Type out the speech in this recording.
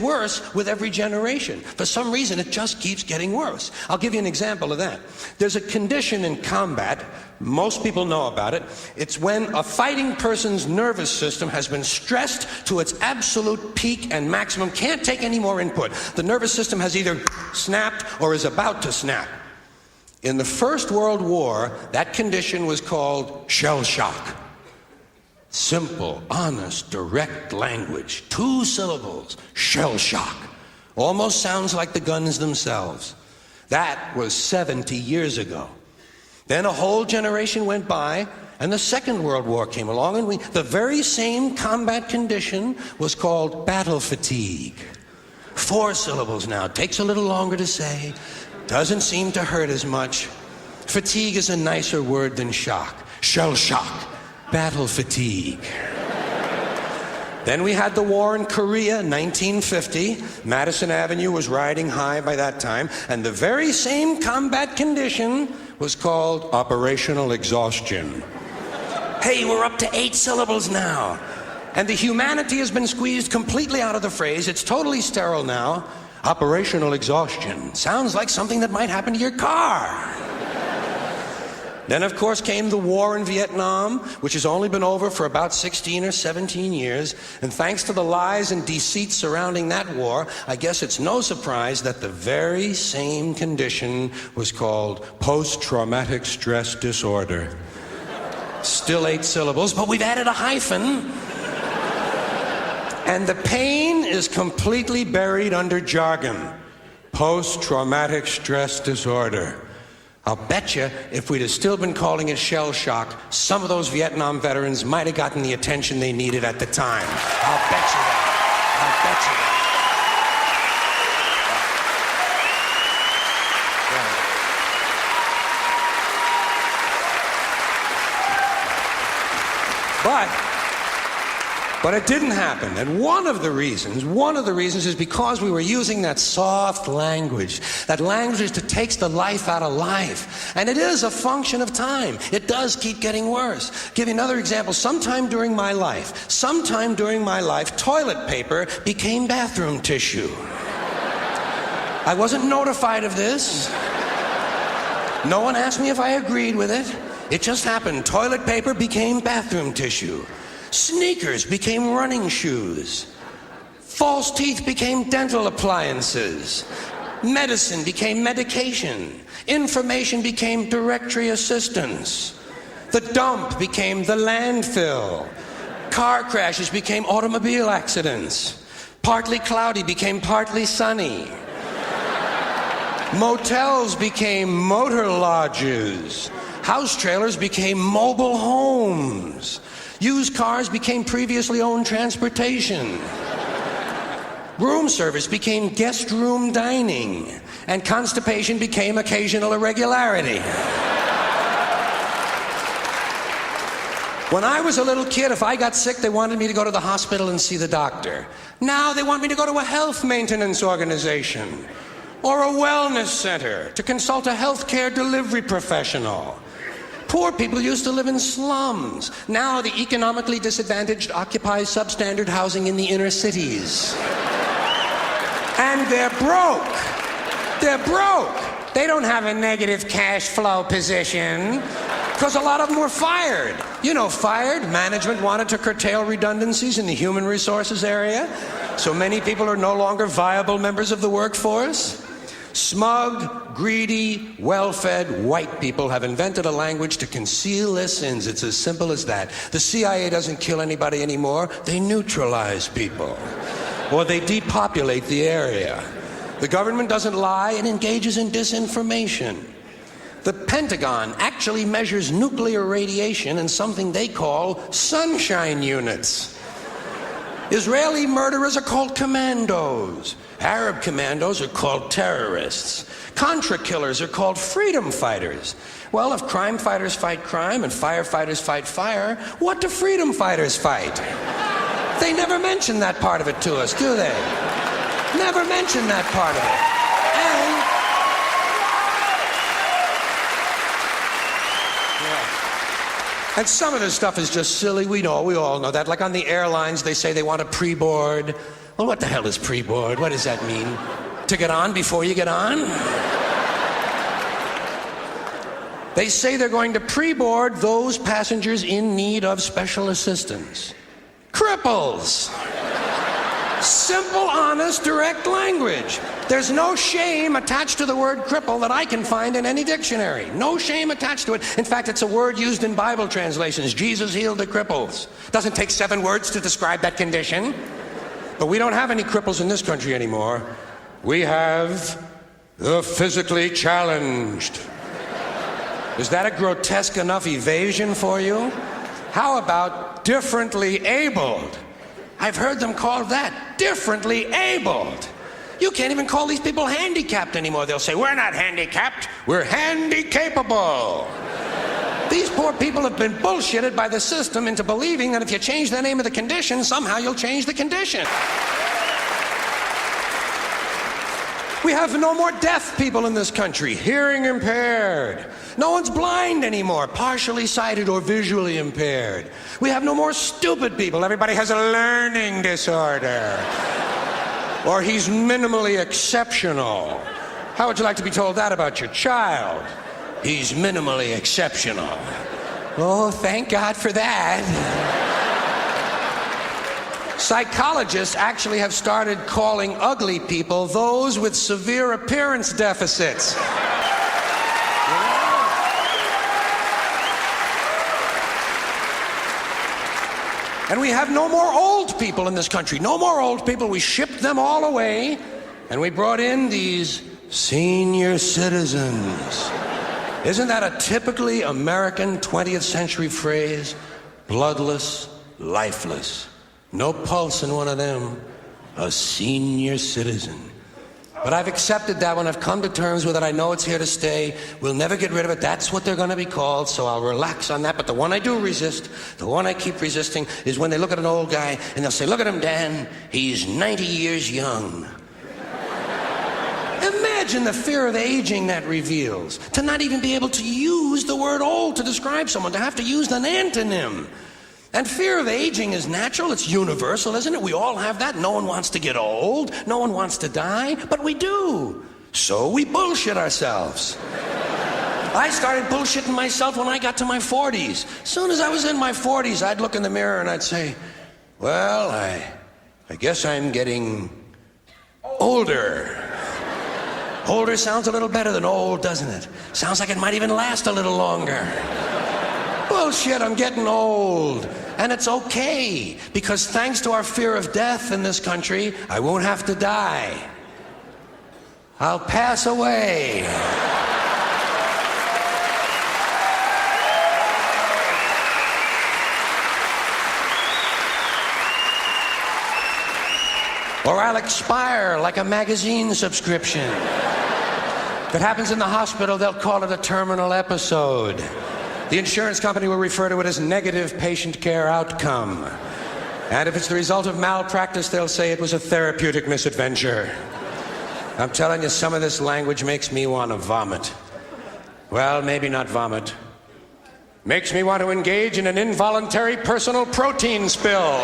gets worse with every generation. For some reason, it just keeps getting worse. I'll give you an example of that. There's a condition in combat, most people know about it. It's when a fighting person's nervous system has been stressed to its absolute peak and maximum, can't take any more input. The nervous system has either snapped or is about to snap. In the First World War, that condition was called shell shock. Simple, honest, direct language. 2 syllables. Shell shock. Almost sounds like the guns themselves. That was 70 years ago. Then a whole generation went by, and the Second World War came along, and the very same combat condition was called battle fatigue. 4 syllables now. Takes a little longer to say. Doesn't seem to hurt as much. Fatigue is a nicer word than shock. Shell shock. Battle fatigue. Then we had the war in Korea, 1950. Madison Avenue was riding high by that time, and the very same combat condition was called operational exhaustion. Hey, we're up to 8 syllables now. And the humanity has been squeezed completely out of the phrase. It's totally sterile now. Operational exhaustion. Sounds like something that might happen to your car. Then, of course, came the war in Vietnam, which has only been over for about 16 or 17 years. And thanks to the lies and deceit surrounding that war, I guess it's no surprise that the very same condition was called post-traumatic stress disorder. Still 8 syllables, but we've added a hyphen. And the pain is completely buried under jargon. Post-traumatic stress disorder. I'll bet you if we'd have still been calling it shell shock, some of those Vietnam veterans might have gotten the attention they needed at the time. I'll bet you that. I'll bet you that. But it didn't happen. And one of the reasons is because we were using that soft language, that language that takes the life out of life. And it is a function of time. It does keep getting worse. Give you another example. Sometime during my life, toilet paper became bathroom tissue. I wasn't notified of this. No one asked me if I agreed with it. It just happened. Toilet paper became bathroom tissue. Sneakers became running shoes. False teeth became dental appliances. Medicine became medication. Information became directory assistance. The dump became the landfill. Car crashes became automobile accidents. Partly cloudy became partly sunny. Motels became motor lodges. House trailers became mobile homes. Used cars became previously owned transportation. Room service became guest room dining. And constipation became occasional irregularity. When I was a little kid, if I got sick, they wanted me to go to the hospital and see the doctor. Now they want me to go to a health maintenance organization or a wellness center to consult a healthcare delivery professional. Poor people used to live in slums. Now the economically disadvantaged occupy substandard housing in the inner cities. And they're broke. They're broke. They don't have a negative cash flow position because a lot of them were fired. You know, fired. Management wanted to curtail redundancies in the human resources area, so many people are no longer viable members of the workforce. Smug, greedy, well-fed white people have invented a language to conceal their sins. It's as simple as that. The CIA doesn't kill anybody anymore. They neutralize people. Or they depopulate the area. The government doesn't lie. It engages in disinformation. The Pentagon actually measures nuclear radiation in something they call sunshine units. Israeli murderers are called commandos. Arab commandos are called terrorists. Contra killers are called freedom fighters. Well, if crime fighters fight crime and firefighters fight fire, what do freedom fighters fight? They never mention that part of it to us, do they? Never mention that part of it. And some of this stuff is just silly. We all know that. Like on the airlines, they say they want a pre-board. Well, what the hell is pre-board? What does that mean? To get on before you get on? They say they're going to pre-board those passengers in need of special assistance. Cripples! Simple, honest, direct language. There's no shame attached to the word cripple that I can find in any dictionary. No shame attached to it. In fact, it's a word used in Bible translations. Jesus healed the cripples. Doesn't take 7 words to describe that condition. But we don't have any cripples in this country anymore. We have the physically challenged. Is that a grotesque enough evasion for you? How about differently abled? I've heard them called that, differently abled. You can't even call these people handicapped anymore. They'll say, we're not handicapped, we're handy-capable. These poor people have been bullshitted by the system into believing that if you change the name of the condition, somehow you'll change the condition. We have no more deaf people in this country, hearing impaired. No one's blind anymore, partially sighted or visually impaired. We have no more stupid people. Everybody has a learning disorder. Or he's minimally exceptional. How would you like to be told that about your child? He's minimally exceptional. Oh, thank God for that. Psychologists actually have started calling ugly people those with severe appearance deficits. And we have no more old people in this country. No more old people. We shipped them all away, and we brought in these senior citizens. Isn't that a typically American 20th century phrase? Bloodless, lifeless. No pulse in one of them. A senior citizen. But I've accepted that one. I've come to terms with it. I know it's here to stay. We'll never get rid of it. That's what they're going to be called, so I'll relax on that. But the one I do resist, the one I keep resisting, is when they look at an old guy and they'll say, look at him, Dan. He's 90 years young. Imagine the fear of aging that reveals. To not even be able to use the word old to describe someone, to have to use an antonym. And fear of aging is natural, it's universal, isn't it? We all have that. No one wants to get old, no one wants to die, but we do. So we bullshit ourselves. I started bullshitting myself when I got to my 40s. As soon as I was in my 40s, I'd look in the mirror and I'd say, well, I guess I'm getting older. Older sounds a little better than old, doesn't it? Sounds like it might even last a little longer. Bullshit, I'm getting old. And it's okay, because thanks to our fear of death in this country, I won't have to die. I'll pass away. Or I'll expire like a magazine subscription. If it happens in the hospital, they'll call it a terminal episode. The insurance company will refer to it as negative patient care outcome. And if it's the result of malpractice, they'll say it was a therapeutic misadventure. I'm telling you, some of this language makes me want to vomit. Well, maybe not vomit. Makes me want to engage in an involuntary personal protein spill.